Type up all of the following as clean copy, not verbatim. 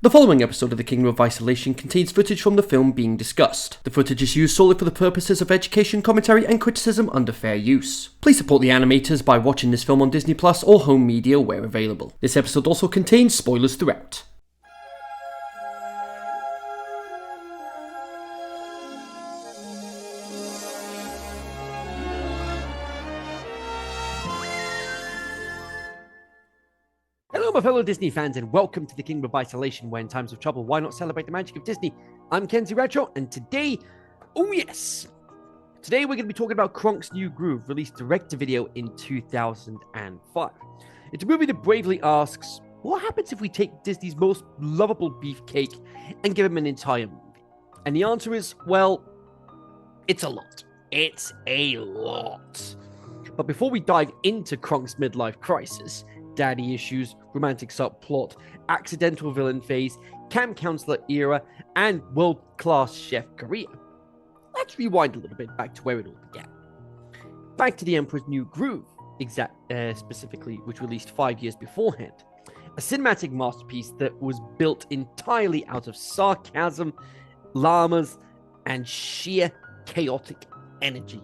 The following episode of The Kingdom of Isolation contains footage from the film being discussed. The footage is used solely for the purposes of education, commentary, and criticism under fair use. Please support the animators by watching this film on Disney Plus or home media where available. This episode also contains spoilers throughout. Hello my fellow Disney fans and welcome to the Kingdom of Isolation, where in times of trouble, why not celebrate the magic of Disney? I'm Kenzie and today, today we're going to be talking about Kronk's New Groove, released direct-to-video in 2005. It's a movie that bravely asks, what happens if we take Disney's most lovable beefcake and give him an entire movie? And the answer is, well, it's a lot. It's a lot. But before we dive into Kronk's midlife crisis, daddy issues, romantic subplot, accidental villain phase, camp counselor era, and world-class chef career, let's rewind a little bit back to where it all began. Back to The Emperor's New Groove, specifically, which released 5 years beforehand. A cinematic masterpiece that was built entirely out of sarcasm, llamas, and sheer chaotic energy.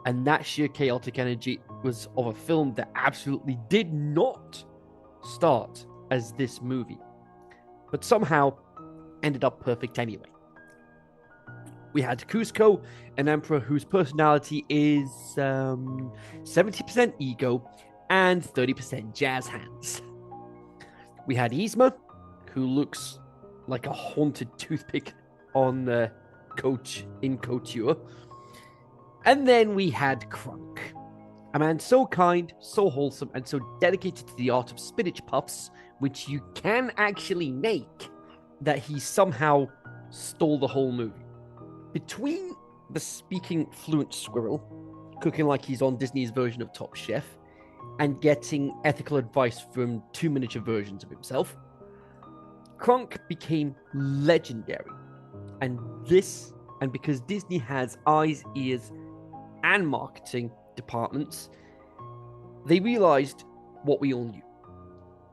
And that sheer chaotic energy was of a film that absolutely did not start as this movie, but somehow ended up perfect anyway. We had Kuzco, an emperor whose personality is 70% ego and 30% jazz hands. We had Yzma, who looks like a haunted toothpick on Coach in Couture. And then we had Kronk, a man so kind, so wholesome, and so dedicated to the art of spinach puffs, which you can actually make, that he somehow stole the whole movie. Between the speaking fluent squirrel, cooking like he's on Disney's version of Top Chef, and getting ethical advice from two miniature versions of himself, Kronk became legendary. And because Disney has eyes, ears, and marketing departments, they realized what we all knew.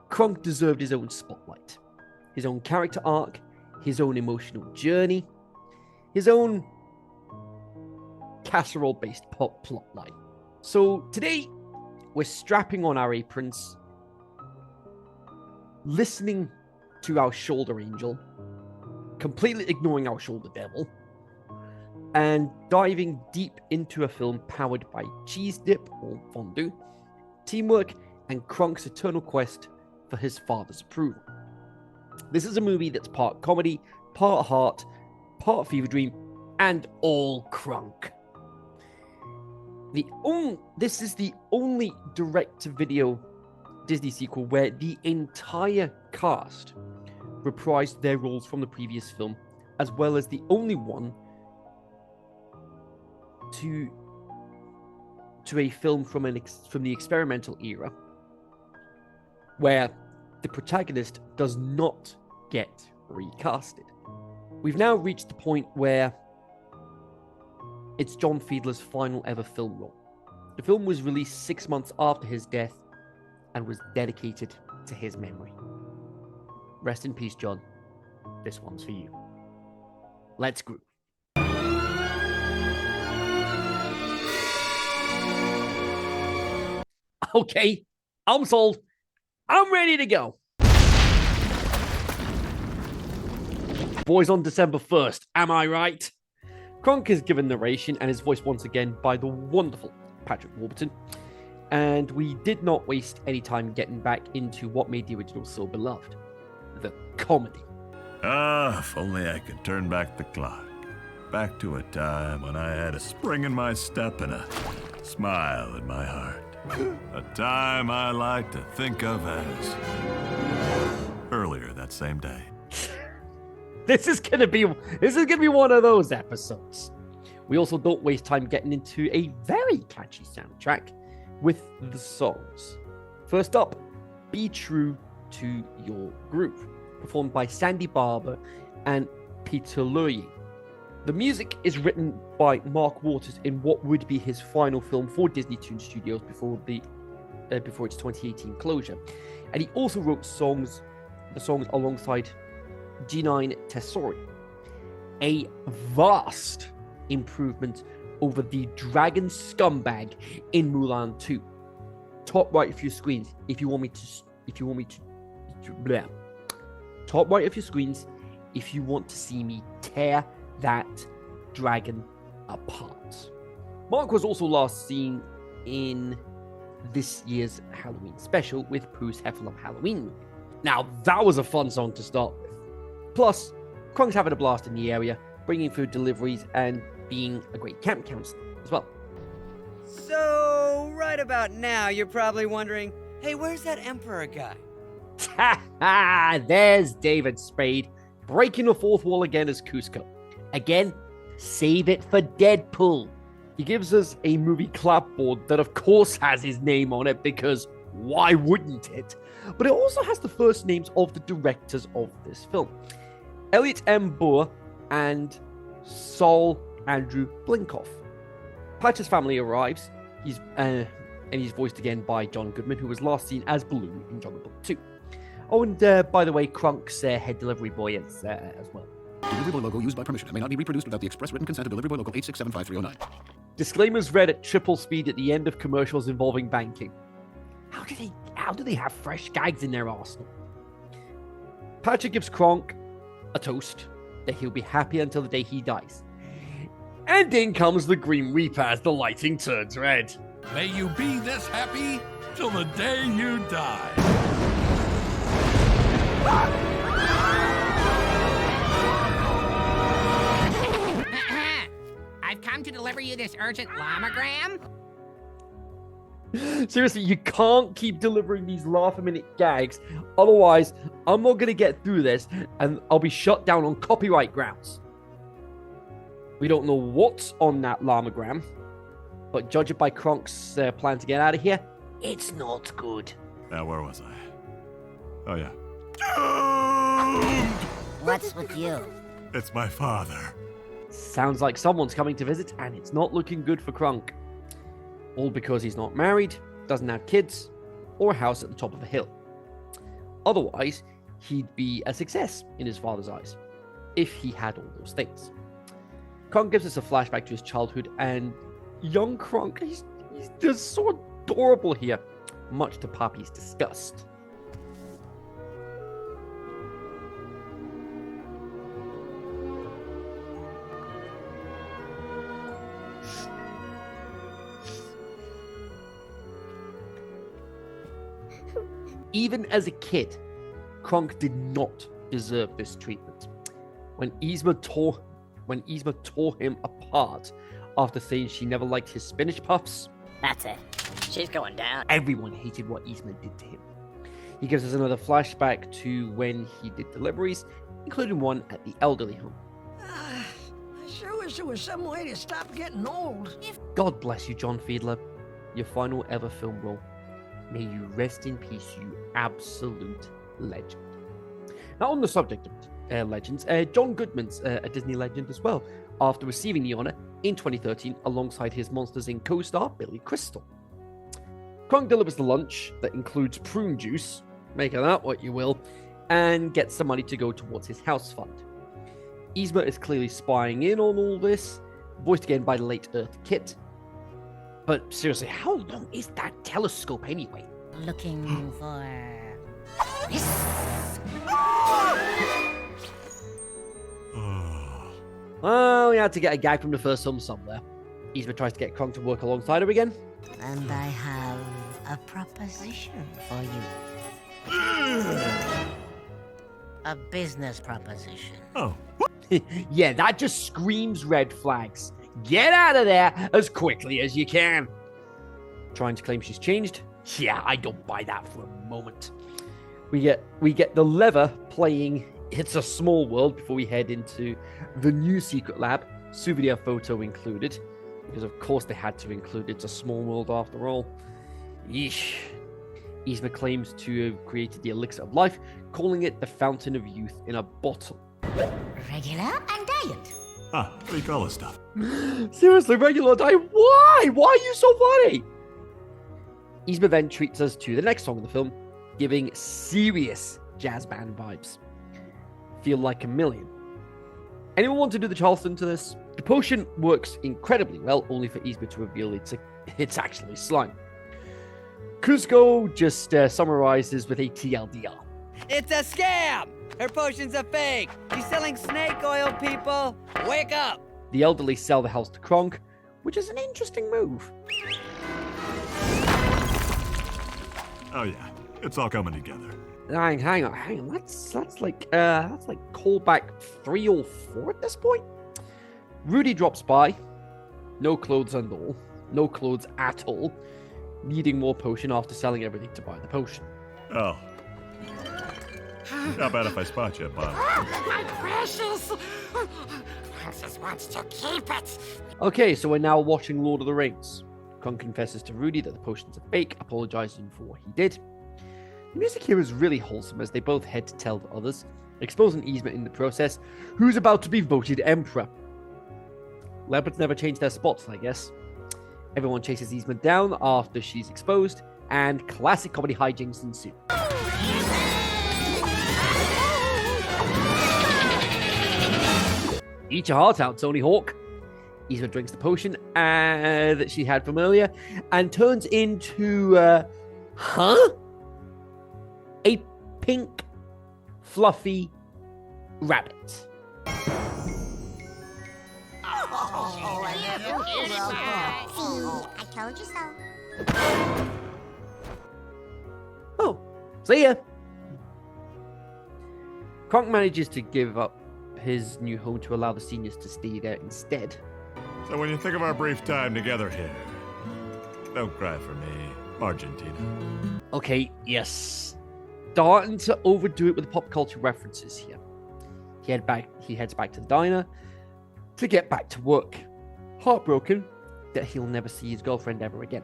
Kronk deserved his own spotlight, his own character arc, his own emotional journey, his own casserole-based plotline. So today, we're strapping on our aprons, listening to our shoulder angel, completely ignoring our shoulder devil, and diving deep into a film powered by cheese dip or fondue, teamwork, and Kronk's eternal quest for his father's approval. This is a movie that's part comedy, part heart, part fever dream, and all Kronk. This is the only direct-to-video Disney sequel where the entire cast reprised their roles from the previous film, as well as the only one to a film from the experimental era where the protagonist does not get recasted. We've now reached the point where it's John Fiedler's final ever film role. The film was released 6 months after his death and was dedicated to his memory. Rest in peace, John. This one's for you. Let's groove. Okay, I'm sold. I'm ready to go. Boys on December 1st, am I right? Kronk is given narration and is voiced once again by the wonderful Patrick Warburton. And we did not waste any time getting back into what made the original so beloved. The comedy. If only I could turn back the clock. Back to a time when I had a spring in my step and a smile in my heart. A time I like to think of as earlier that same day. This is gonna be one of those episodes. We also don't waste time getting into a very catchy soundtrack with the songs. First up, Be True to Your Groove, performed by Sandy Barber and Peter Lurye. The music is written by Mark Waters in what would be his final film for Disney Toon Studios before its 2018 closure. And he also wrote songs the song alongside G9 Tessori. A vast improvement over the dragon scumbag in Mulan 2. Top right of your screens if you want me to blah. Top right of your screens if you want to see me tear that dragon apart. Mark was also last seen in this year's Halloween special with Pooh's Heffalump Halloween movie. Now, that was a fun song to start with. Plus, Kronk's having a blast in the area, bringing food deliveries and being a great camp counselor as well. So, right about now, you're probably wondering, hey, where's that Emperor guy? Ha! There's David Spade, breaking the fourth wall again as Cusco. Again, save it for Deadpool. He gives us a movie clapboard that of course has his name on it, because why wouldn't it? But it also has the first names of the directors of this film. Elliot M. Burr and Saul Andrew Blinkoff. Patch's family arrives. He's voiced again by John Goodman, who was last seen as Baloo in Jungle Book 2. Oh, and by the way, Kronk's head delivery boy is as well. Delivery boy logo used by permission and may not be reproduced without the express written consent of delivery boy local 8675309. Disclaimers read at triple speed at the end of commercials involving banking. How do they have fresh gags in their arsenal? Patrick gives Kronk a toast that he'll be happy until the day he dies. And in comes the Green Reaper as the lighting turns red. May you be this happy till the day you die. I've come to deliver you this urgent llamagram. Seriously, you can't keep delivering these laugh-a-minute gags. Otherwise, I'm not going to get through this and I'll be shut down on copyright grounds. We don't know what's on that llamagram, but judge it by Kronk's plan to get out of here, it's not good. Now, where was I? Oh, yeah. What's with you? It's my father. Sounds like someone's coming to visit, and it's not looking good for Kronk. All because he's not married, doesn't have kids, or a house at the top of a hill. Otherwise, he'd be a success in his father's eyes, if he had all those things. Kronk gives us a flashback to his childhood, and young Kronk, he's just so adorable here, much to Poppy's disgust. Even as a kid, Kronk did not deserve this treatment. When Yzma tore him apart after saying she never liked his spinach puffs, That's it. She's going down. everyone hated what Yzma did to him. He gives us another flashback to when he did deliveries, including one at the elderly home. I sure wish there was some way to stop getting old. God bless you, John Fiedler. Your final ever film role. May you rest in peace, you absolute legend. Now, on the subject of legends, John Goodman's a Disney legend as well, after receiving the honor in 2013 alongside his Monsters Inc. co-star Billy Crystal. Kronk delivers the lunch that includes prune juice, make of that what you will, and gets some money to go towards his house fund. Yzma is clearly spying in on all this, voiced again by the late Earth Kit. But seriously, how long is that telescope anyway? Looking for this. Well, we had to get a gag from the first film somewhere. Yzma tries to get Kronk to work alongside her again. And I have a proposition for you. A business proposition. Oh, Yeah, that just screams red flags. Get out of there as quickly as you can. Trying to claim she's changed? Yeah, I don't buy that for a moment. We get the lever playing It's a Small World before we head into the new secret lab, souvenir photo included, because of course they had to include It's a Small World after all. Yeesh. Yzma claims to have created the elixir of life, calling it the fountain of youth in a bottle. Regular and diet. what do you call this stuff? Seriously, regular diet? Why? Why are you so funny? Yzma then treats us to the next song in the film, giving serious jazz band vibes. Feel like a million. Anyone want to do the Charleston to this? The potion works incredibly well, only for Yzma to reveal it's actually slime. Kuzco just summarizes with a TLDR. It's a scam! Her potion's a fake! She's selling snake oil, people! Wake up! The elderly sell the house to Kronk, which is an interesting move. Oh yeah, it's all coming together. Hang on. That's like callback 3 or 4 at this point. Rudy drops by, no clothes at all, needing more potion after selling everything to buy the potion. Oh. Not bad if I spot you, Bob. My precious! Princess wants to keep it. Okay, so we're now watching Lord of the Rings. Kronk confesses to Rudy that the potion's a fake, apologizing for what he did. The music here is really wholesome as they both head to tell the others, exposing Yzma in the process, who's about to be voted emperor. Leopards never change their spots, I guess. Everyone chases Yzma down after she's exposed, and classic comedy hijinks ensue. Eat your heart out, Tony Hawk. Yzma drinks the potion that she had from earlier and turns into, a pink, fluffy rabbit. I told you so. Oh, see ya. Kronk manages to give up his new home to allow the seniors to stay there instead. So when you think of our brief time together here, don't cry for me, Argentina. Okay, yes. Starting to overdo it with the pop culture references here. He heads back to the diner to get back to work. Heartbroken that he'll never see his girlfriend ever again.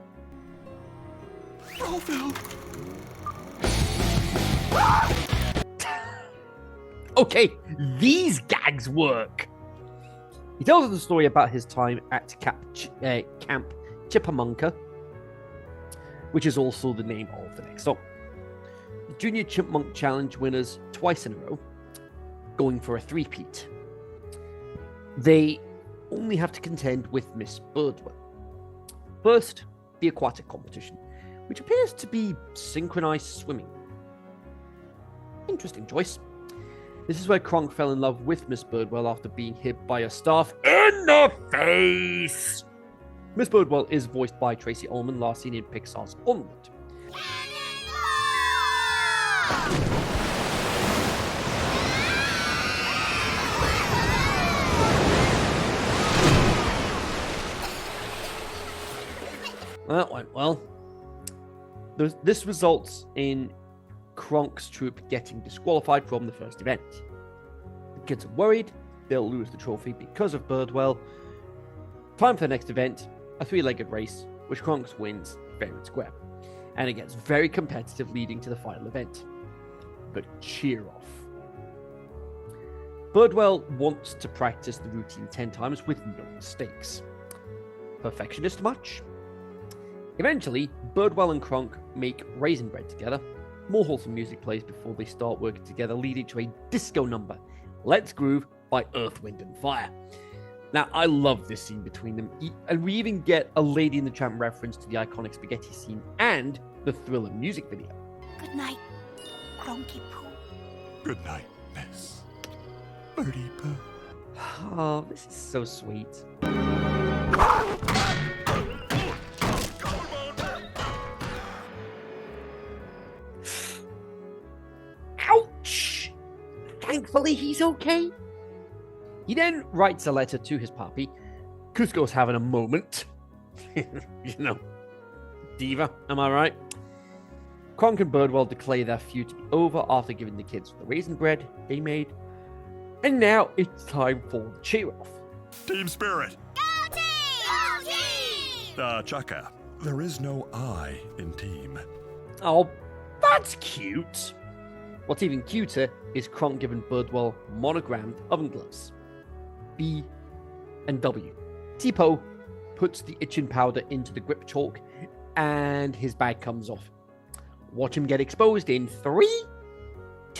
Okay, these gags work. He tells us the story about his time at Camp Chipamunk, which is also the name of the next song. The Junior Chipmunk Challenge winners twice in a row, going for a three-peat. They only have to contend with Miss Birdwell. First, the aquatic competition, which appears to be synchronized swimming. Interesting choice. This is where Kronk fell in love with Miss Birdwell after being hit by a staff in the face. Miss Birdwell is voiced by Tracy Ullman, last seen in Pixar's Onward. That went well. This results in Kronk's troop getting disqualified from the first event. The kids are worried they'll lose the trophy because of Birdwell. Time for the next event, a three-legged race, which Kronk wins fair and square. And it gets very competitive, leading to the final event. The cheer-off. Birdwell wants to practice the routine 10 times with no mistakes. Perfectionist much? Eventually, Birdwell and Kronk make raisin bread together. More wholesome music plays before they start working together, leading to a disco number, Let's Groove by Earth, Wind & Fire. Now, I love this scene between them, and we even get a Lady and the Tramp reference to the iconic spaghetti scene and the Thriller music video. Good night, Kronky Poo. Good night, Miss Birdie Poo. Oh, this is so sweet. Ouch! Thankfully, he's okay. He then writes a letter to his puppy. Kuzco's having a moment. Diva, am I right? Kronk and Birdwell declare their feud to be over after giving the kids the raisin bread they made. And now it's time for the cheer-off. Team Spirit. Go team! Go team! Chaka, there is no I in team. Oh, that's cute. What's even cuter is Kronk giving Birdwell monogrammed oven gloves. B and W. Tipo puts the itching powder into the grip chalk and his bag comes off. Watch him get exposed in 3,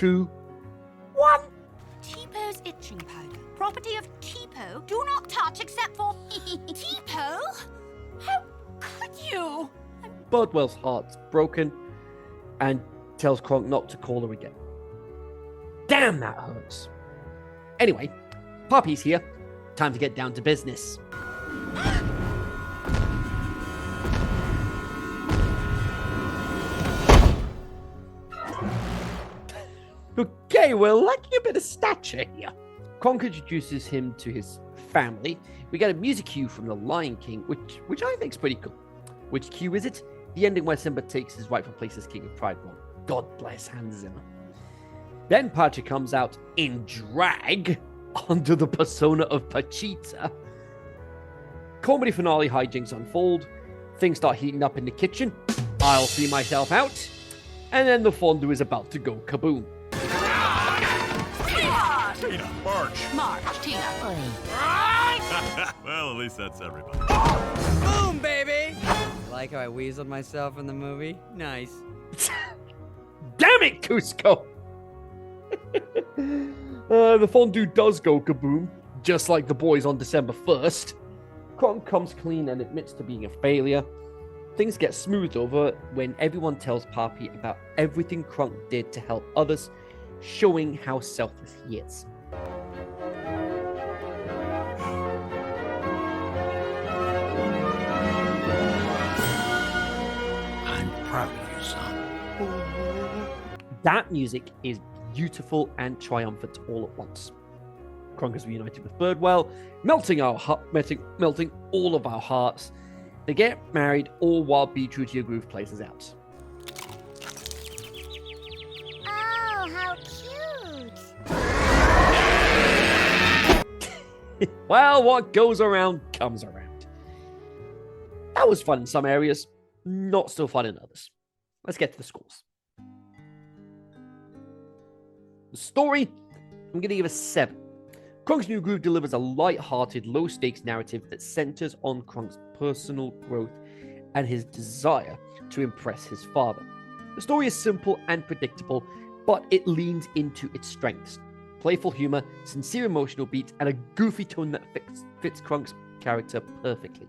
2, 1. Tipo itching powder. Property of Tipo. Do not touch except for Tipo? How could you? Birdwell's heart's broken and tells Kronk not to call her again. Damn, that hurts. Anyway, Poppy's here. Time to get down to business. Okay, we're lacking a bit of stature here. Kronk introduces him to his family. We get a music cue from the Lion King, which I think is pretty cool. Which cue is it? The ending where Simba takes his rightful place as King of Pride World. God bless Hans Zimmer. Then Pacha comes out in drag under the persona of Pachita. Comedy finale hijinks unfold. Things start heating up in the kitchen. I'll see myself out. And then the fondue is about to go kaboom. Tina, March. March, Tina. Well, at least that's everybody. Boom, baby! Like how I weaseled myself in the movie? Nice. Damn it, Cusco! The fondue does go kaboom, just like the boys on December 1st. Kronk comes clean and admits to being a failure. Things get smoothed over when everyone tells Papi about everything Kronk did to help others, showing how selfless he is. I'm proud of you, son. That music is beautiful and triumphant all at once. Kronk is reunited with Birdwell, melting all of our hearts. They get married, all while Be True to Your Groove plays us out. Oh, how cute! Well, what goes around comes around. That was fun in some areas, not so fun in others. Let's get to the scores. The story, I'm going to give a 7. Kronk's New Groove delivers a light-hearted, low-stakes narrative that centers on Kronk's personal growth and his desire to impress his father. The story is simple and predictable, but it leans into its strengths. Playful humor, sincere emotional beats, and a goofy tone that fits Kronk's character perfectly.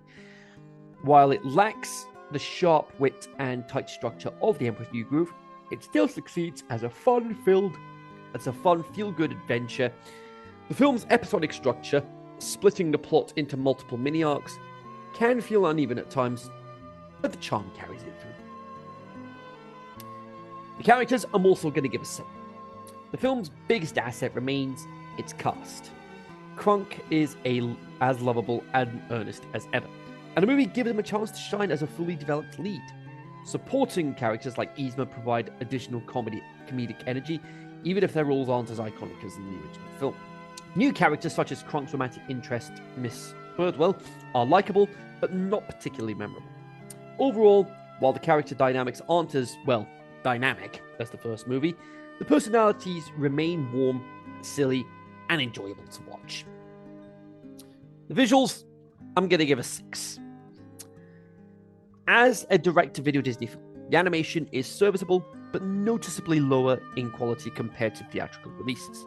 While it lacks the sharp wit and tight structure of The Emperor's New Groove, it still succeeds as a fun, feel-good adventure. The film's episodic structure, splitting the plot into multiple mini-arcs, can feel uneven at times, but the charm carries it through. The characters I'm also going to give a 7. The film's biggest asset remains its cast. Kronk is as lovable and earnest as ever, and the movie gives him a chance to shine as a fully developed lead. Supporting characters like Yzma provide additional comedic energy, even if their roles aren't as iconic as in the original film. New characters such as Kronk's romantic interest, Miss Birdwell, are likable, but not particularly memorable. Overall, while the character dynamics aren't as, dynamic as the first movie, the personalities remain warm, silly, and enjoyable to watch. The visuals, I'm going to give a 6. As a direct-to-video Disney film, the animation is serviceable, but noticeably lower in quality compared to theatrical releases.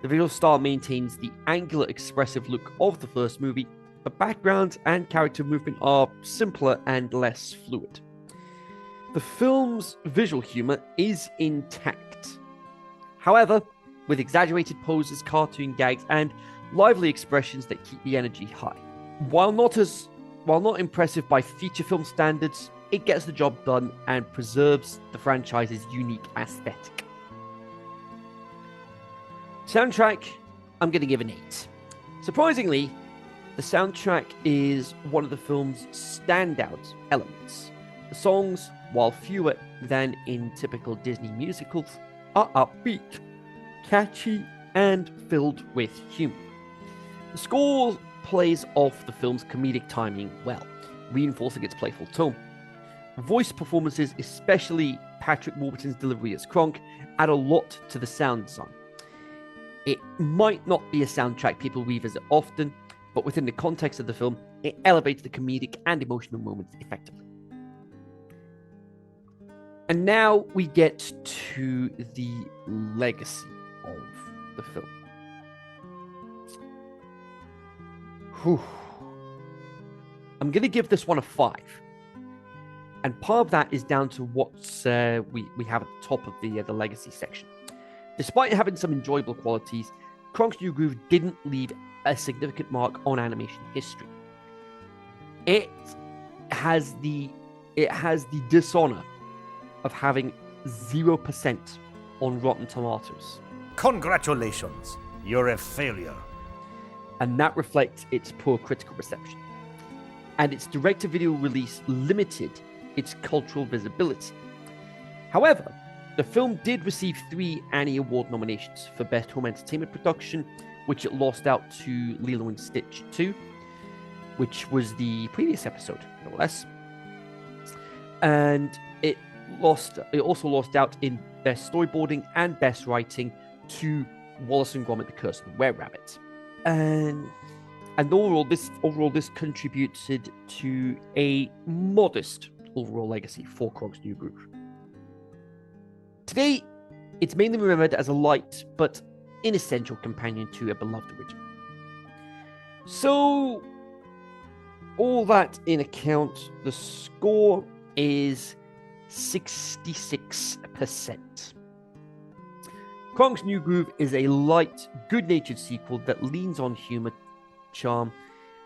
The visual style maintains the angular, expressive look of the first movie, but background and character movement are simpler and less fluid. The film's visual humor is intact. However, with exaggerated poses, cartoon gags, and lively expressions that keep the energy high. While not impressive by feature film standards, it gets the job done and preserves the franchise's unique aesthetic. Soundtrack, I'm going to give an 8. Surprisingly, the soundtrack is one of the film's standout elements. The songs, while fewer than in typical Disney musicals, are upbeat, catchy, and filled with humor. The score plays off the film's comedic timing well, reinforcing its playful tone. Voice performances, especially Patrick Warburton's delivery as Kronk, add a lot to the sound design. It might not be a soundtrack people revisit often, but within the context of the film, it elevates the comedic and emotional moments effectively. And now we get to the legacy of the film. Whew. I'm going to give this one a 5. And part of that is down to what we have at the top of the legacy section. Despite having some enjoyable qualities, Kronk's New Groove didn't leave a significant mark on animation history. It has the dishonor of having 0% on Rotten Tomatoes. Congratulations, you're a failure. And that reflects its poor critical reception. And its direct-to-video release limited its cultural visibility. However, the film did receive 3 Annie Award nominations for Best Home Entertainment Production, which it lost out to Lilo and Stitch 2, which was the previous episode, no less. And it also lost out in Best Storyboarding and Best Writing to Wallace and Gromit: The Curse of the Were-Rabbit. And overall, this contributed to a modest overall legacy for Kronk's New Groove. Today, it's mainly remembered as a light but inessential companion to a beloved original. So, all that in account, the score is 66%. Kronk's New Groove is a light, good-natured sequel that leans on humor, charm,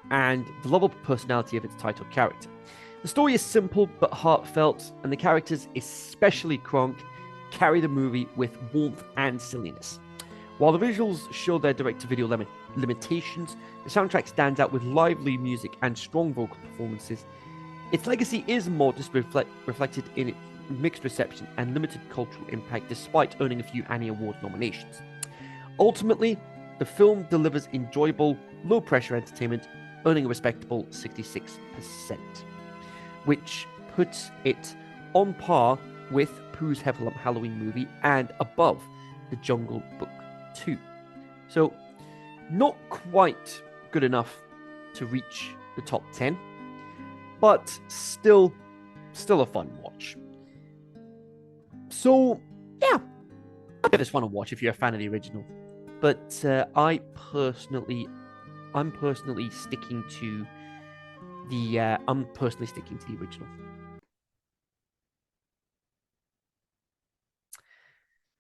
and the lovable personality of its title character. The story is simple but heartfelt, and the characters, especially Kronk, carry the movie with warmth and silliness. While the visuals show their direct-to-video limitations, the soundtrack stands out with lively music and strong vocal performances. Its legacy is modest, reflected in its mixed reception and limited cultural impact, despite earning a few Annie Award nominations. Ultimately, the film delivers enjoyable, low-pressure entertainment, earning a respectable 66%, which puts it on par with Pooh's Halloween movie and above The Jungle Book 2. So, not quite good enough to reach the top 10, but still a fun watch. So, yeah, I'll give this one a watch if you're a fan of the original. But I'm personally sticking to the original.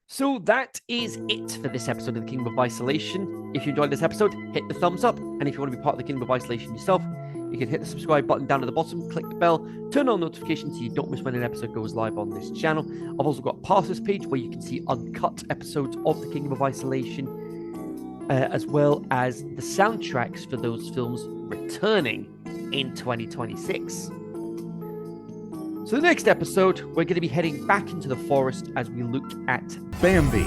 So that is it for this episode of the Kingdom of Isolation. If you enjoyed this episode, hit the thumbs up, and if you want to be part of the Kingdom of Isolation yourself, you can hit the subscribe button down at the bottom, click the bell, turn on notifications so you don't miss when an episode goes live on this channel. I've also got a past this page where you can see uncut episodes of the Kingdom of Isolation, as well as the soundtracks for those films returning in 2026. So the next episode, we're going to be heading back into the forest as we look at Bambi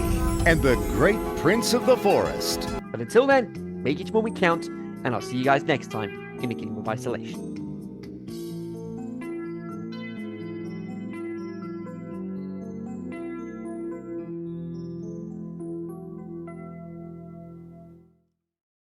and the Great Prince of the Forest. But until then, make each moment count, and I'll see you guys next time in the Kingdom of Isolation.